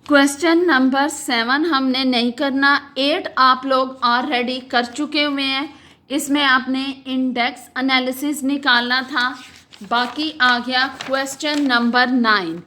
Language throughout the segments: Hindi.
क्वेश्चन नंबर 7 हमने नहीं करना, 8 आप लोग ऑलरेडी कर चुके हुए हैं। इसमें आपने इंडेक्स एनालिसिस निकालना था। बाकी आ गया क्वेश्चन नंबर 9।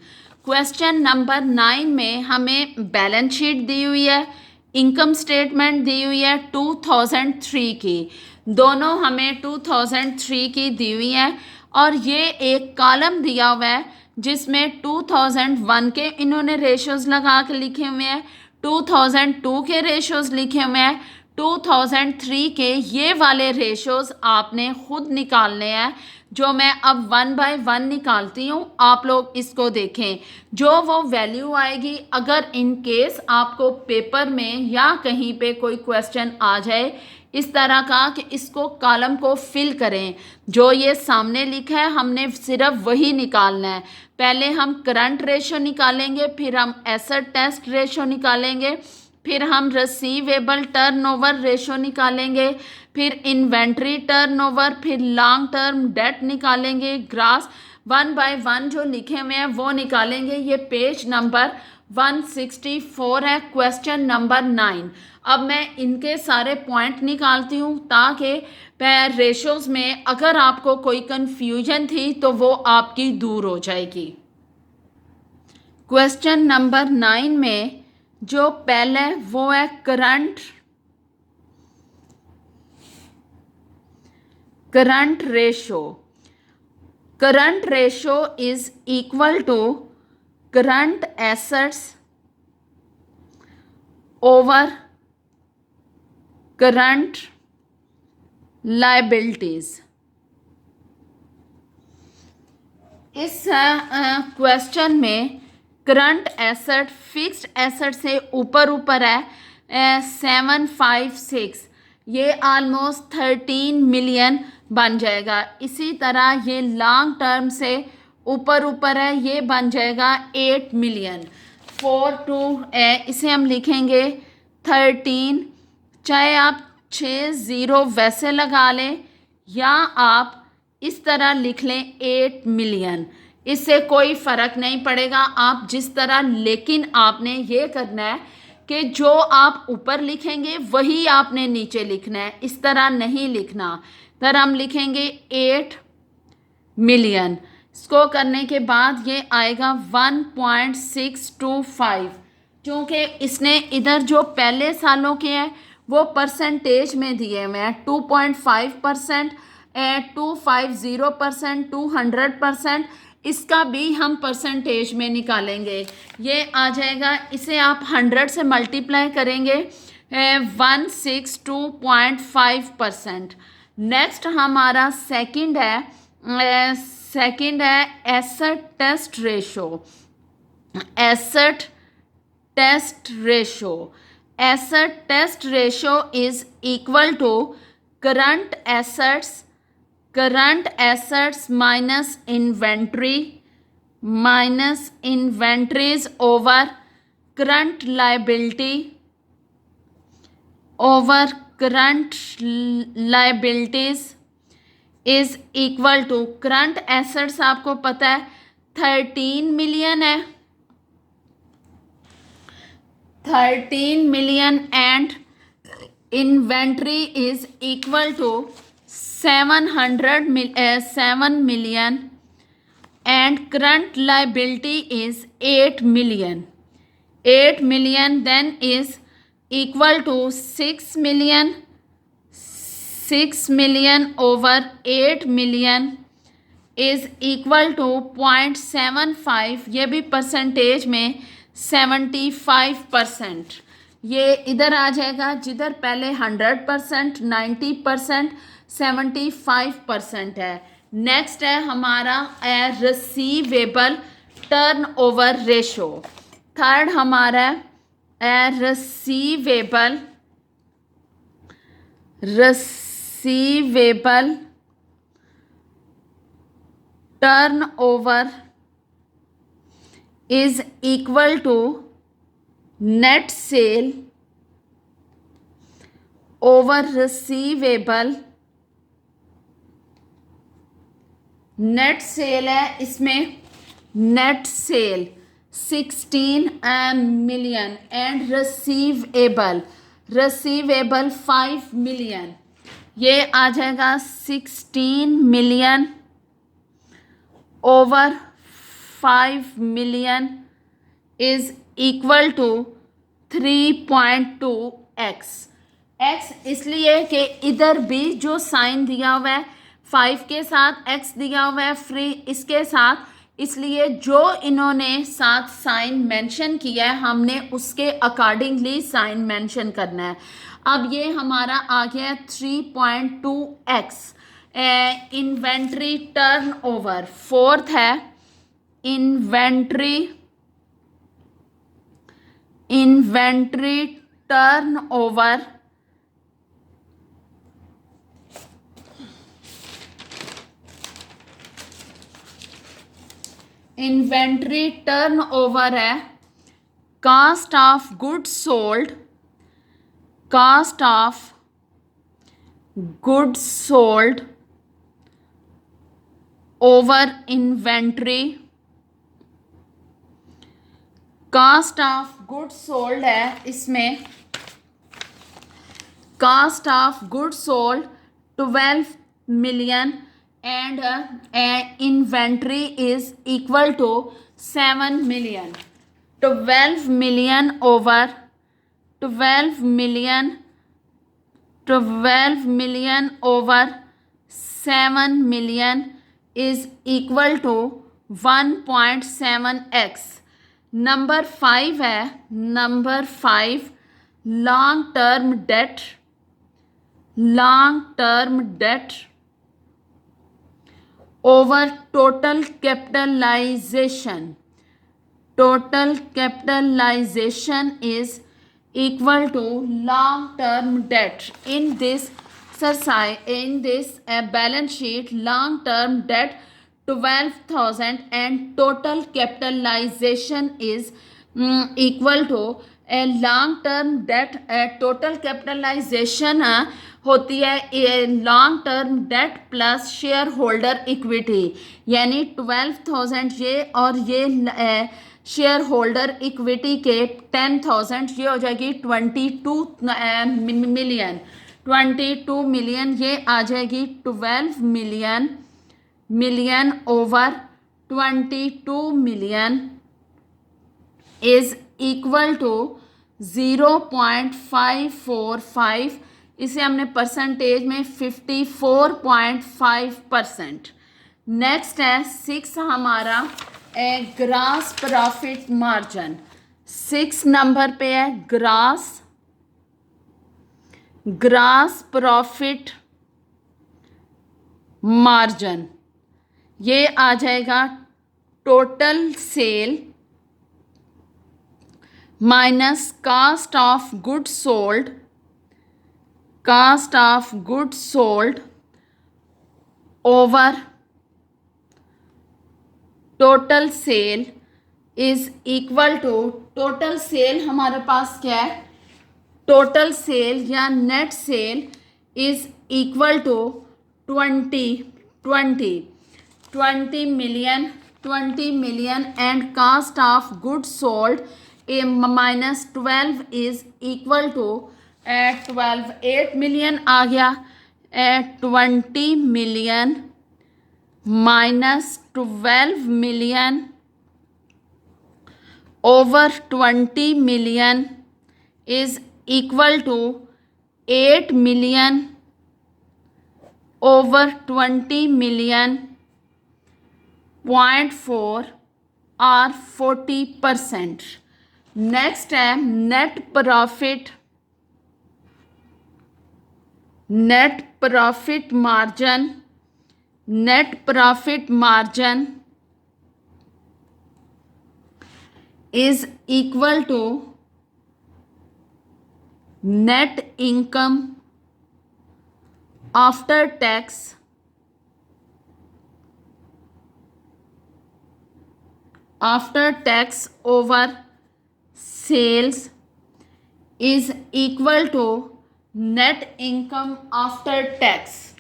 क्वेश्चन नंबर 9 में हमें बैलेंस शीट दी हुई है, इनकम स्टेटमेंट दी हुई है 2003 की। दोनों हमें 2003 की दी हुई है और ये एक कॉलम दिया हुआ है जिसमें 2001 के इन्होंने रेशोज लगा के लिखे हुए हैं, 2002 के रेशोज लिखे हुए हैं, 2003 के ये वाले रेशोज आपने खुद निकालने हैं, जो मैं अब 1 बाय 1 निकालती हूँ। आप लोग इसको देखें, जो वो वैल्यू आएगी, अगर इन केस आपको पेपर में या कहीं पे कोई क्वेश्चन आ जाए इस तरह का कि इसको कॉलम को फिल करें, जो ये सामने लिखा है हमने सिर्फ वही निकालना है। पहले हम करंट रेशो निकालेंगे, फिर हम एसेट टेस्ट रेशो निकालेंगे, फिर हम रिसीवेबल टर्नओवर रेशो निकालेंगे, फिर इन्वेंट्री टर्नओवर, फिर लॉन्ग टर्म डेट निकालेंगे, ग्रास 1 बाय 1 जो लिखे हुए हैं वो निकालेंगे। ये पेज नंबर 164 है, क्वेश्चन नंबर 9। अब मैं इनके सारे पॉइंट निकालती हूँ ताकि रेशोज में अगर आपको कोई कंफ्यूजन थी तो वो आपकी दूर हो जाएगी। क्वेश्चन नंबर 9 में जो पहले वो है current ratio. Current ratio is equal to current assets over current liabilities. इस क्वेश्चन में करंट एसेट फिक्स्ड एसेट से ऊपर है 756, ये ऑलमोस्ट 13 मिलियन बन जाएगा। इसी तरह ये लॉन्ग टर्म से ऊपर है, ये बन जाएगा 8 मिलियन। 42 इसे हम लिखेंगे 13, चाहे आप 6 ज़ीरो वैसे लगा लें या आप इस तरह लिख लें 8 मिलियन, इससे कोई फ़र्क नहीं पड़ेगा आप जिस तरह। लेकिन आपने ये करना है कि जो आप ऊपर लिखेंगे वही आपने नीचे लिखना है, इस तरह नहीं लिखना। तर हम लिखेंगे 8 मिलियन। इसको करने के बाद ये आएगा 1.625, क्योंकि इसने इधर जो पहले सालों के हैं वो परसेंटेज में दिए हुए हैं 2.5%, 250%, 200%। इसका भी हम परसेंटेज में निकालेंगे, ये आ जाएगा। इसे आप 100 से मल्टीप्लाई करेंगे 162.5%। नेक्स्ट हमारा सेकंड है asset test ratio. Asset test ratio is equal to current assets minus inventories over current liabilities is equal to current assets आपको पता है 13 मिलियन है, 13 million and inventory is equal to 7 million and current liability is 8 million. 8 million then is equal to 6 million. 6 million over 8 million is equal to 0.75, ये भी परसेंटेज में 75%। ये इधर आ जाएगा जिधर पहले 100%, 90%, 75% है। नेक्स्ट है हमारा रिसीवेबल टर्नओवर रेशो। थर्ड हमारा receivable turnover is equal to net sale over receivable. Net sale है, इसमें net sale 16 million and receivable 5 million, ये आ जाएगा 16 million over 5 million is equal to 3.2x। x इसलिए कि इधर भी जो साइन दिया हुआ है 5 के साथ x दिया हुआ है फ्री इसके साथ, इसलिए जो इन्होंने साथ साइन मेंशन किया है हमने उसके अकॉर्डिंगली साइन मेंशन करना है। अब ये हमारा आ गया 3.2x। Inventory turnover fourth है, inventory turnover inventory turnover है cost of goods sold, cost of goods sold over inventory, cost of goods sold है इसमें, cost of goods sold 12 million and inventory is equal to 7 million। 12 million over 12 million over 7 million is equal to 1.7x। Number 5 है, number 5 long term debt, long term debt over total capitalization, total capitalization is equal to long term debt. In this exercise, in this balance sheet, long term debt 12,000 and total capitalization is equal to a long term debt। total capitalization होती है long term date plus share holder equity, यानी 12,000 ये और ये शेयर होल्डर इक्विटी के 10,000 ये हो जाएगी 22 मिलियन, 22 मिलियन ये आ जाएगी 12 million over 22 million is equal to 0.545। इसे हमने परसेंटेज में 54.5%। नेक्स्ट है 6 हमारा ग्रास प्रॉफिट मार्जिन। 6 नंबर पे है ग्रास प्रॉफिट मार्जिन। ये आ जाएगा total sale minus cost of goods sold, cost of goods sold over total sale is equal to, total sale हमारे पास क्या है, टोटल सेल या net sale is equal to 20 million and cost of goods sold minus 12 is equal to 12, 8 million आ गया, 20 million minus 12 million over 20 million is equal to 8 million over 20 million 0.4 और 40%। नेक्स्ट है net profit margin. Net profit margin is equal to net income after tax over sales is equal to net income after tax।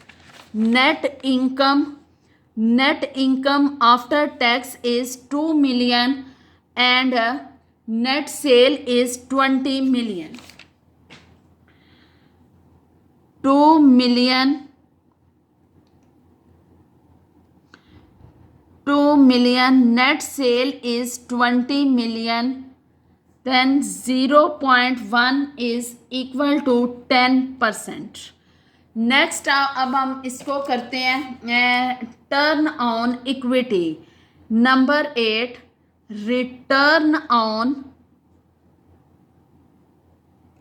net income after tax is 2 million and net sale is 20 million. 2 million, 2 million, net sale is 20 million, then 0.1 is equal to 10%. Next अब हम इसको करते हैं turn on equity. Number 8, return on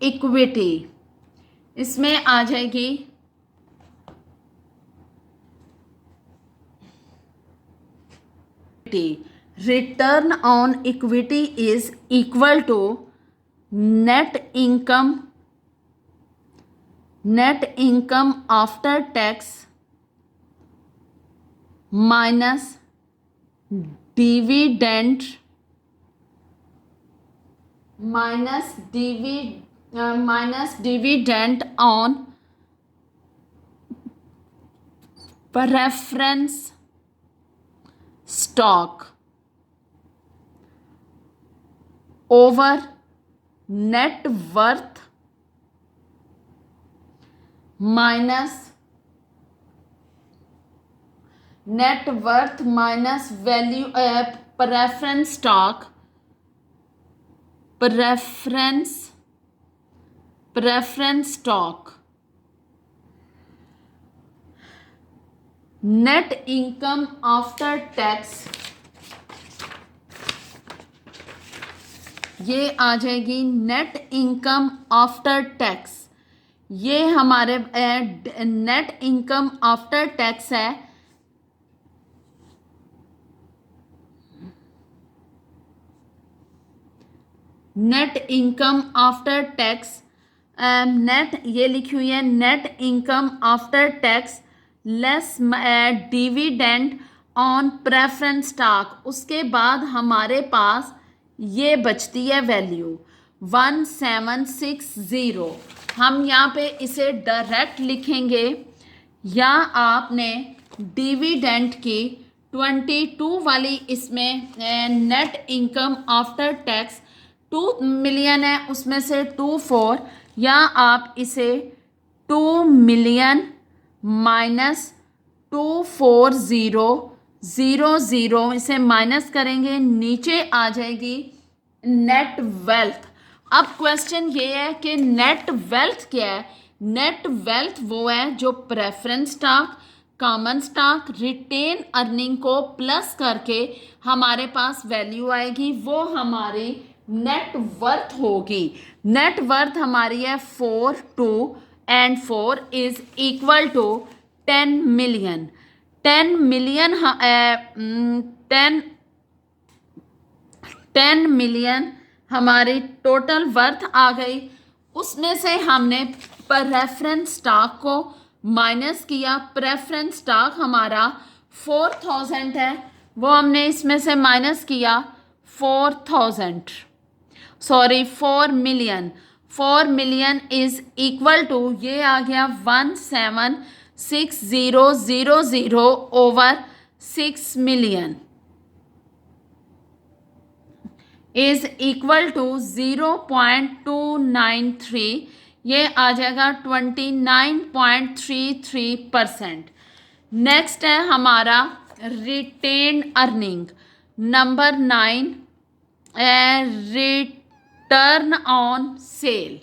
equity. इसमें आ जाएगी return on equity is equal to net income after tax minus dividend on preference stock over net worth minus value preference stock. Net income after tax ये आ जाएगी नेट इनकम आफ्टर टैक्स. ये हमारे नेट इनकम आफ्टर टैक्स है. Net income after tax net ये लिखी हुई है net income after tax less dividend on preference stock. उसके बाद हमारे पास ये बचती है वैल्यू 1760. हम यहाँ पे इसे डायरेक्ट लिखेंगे या आपने डिविडेंड की 22 वाली इसमें net income after tax 2 million है उसमें से 24, या आप इसे 2 मिलियन माइनस 24000 इसे माइनस करेंगे, नीचे आ जाएगी नेट वेल्थ. अब क्वेश्चन ये है कि नेट वेल्थ क्या है. नेट वेल्थ वो है जो preference stock, common stock, retain earning को प्लस करके हमारे पास वैल्यू आएगी, वो हमारी नेट वर्थ होगी. नेट वर्थ हमारी है 4 and 4 is equal to 10 million. 10 million हमारी टोटल वर्थ आ गई. उसमें से हमने प्रेफरेंस स्टॉक को माइनस किया. प्रेफरेंस स्टॉक हमारा 4000 है, वो हमने इसमें से माइनस किया 4 million. 4 million is equal to ये आ गया 176,000 over 6 million is equal to 0.293. ये आ जाएगा 29.33%. नेक्स्ट है हमारा retain earning. Number 9, return on cell.